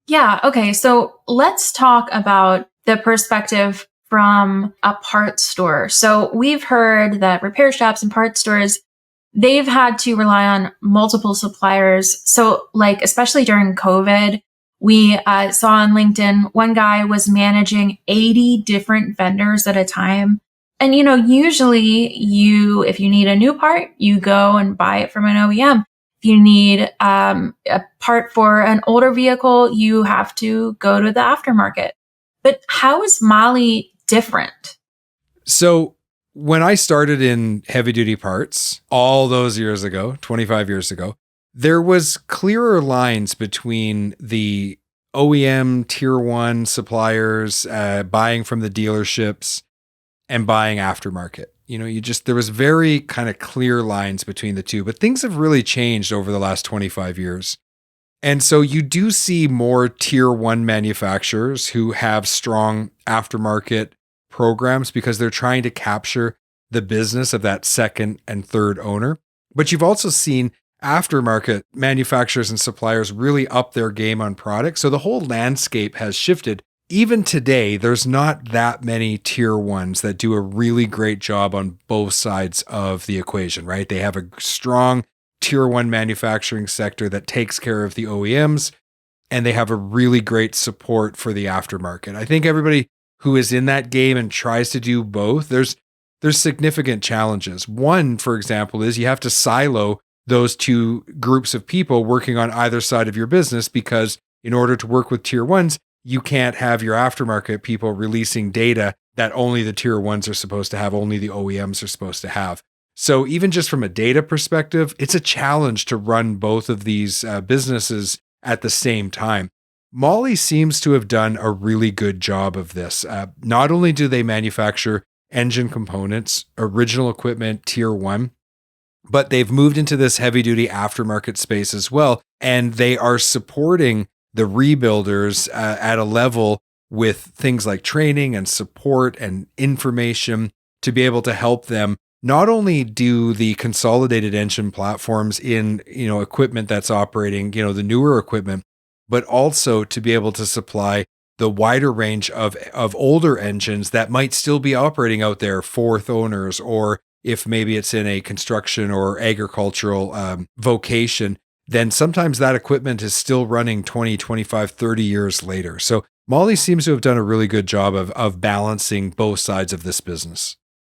Yeah. Okay. So let's talk about the perspective from a parts store. So we've heard that repair shops and parts stores, they've had to rely on multiple suppliers. So, like, especially during COVID, we saw on LinkedIn one guy was managing 80 different vendors at a time. And, usually if you need a new part, you go and buy it from an OEM. If you need a part for an older vehicle, you have to go to the aftermarket. But how is Mali different? So when I started in heavy duty parts all those years ago, 25 years ago, there was clearer lines between the OEM tier one suppliers buying from the dealerships and buying aftermarket. There was very kind of clear lines between the two, but things have really changed over the last 25 years. And so you do see more tier one manufacturers who have strong aftermarket programs because they're trying to capture the business of that second and third owner. But you've also seen aftermarket manufacturers and suppliers really up their game on products. So the whole landscape has shifted. Even today, there's not that many tier ones that do a really great job on both sides of the equation, right? They have a strong tier one manufacturing sector that takes care of the OEMs, and they have a really great support for the aftermarket. I think everybody who is in that game and tries to do both, there's significant challenges. One, for example, is you have to silo those two groups of people working on either side of your business, because in order to work with tier ones, you can't have your aftermarket people releasing data that only the tier ones are supposed to have, only the OEMs are supposed to have. So even just from a data perspective, it's a challenge to run both of these businesses at the same time. Molly seems to have done a really good job of this. Not only do they manufacture engine components, original equipment, tier one, but they've moved into this heavy duty aftermarket space as well. And they are supporting the rebuilders at a level with things like training and support and information to be able to help them not only do the consolidated engine platforms in, equipment that's operating, the newer equipment, but also to be able to supply the wider range of older engines that might still be operating out there, fourth owners, or if maybe it's in a construction or agricultural vocation, then sometimes that equipment is still running 20, 25, 30 years later. So Molly seems to have done a really good job of balancing both sides of this business.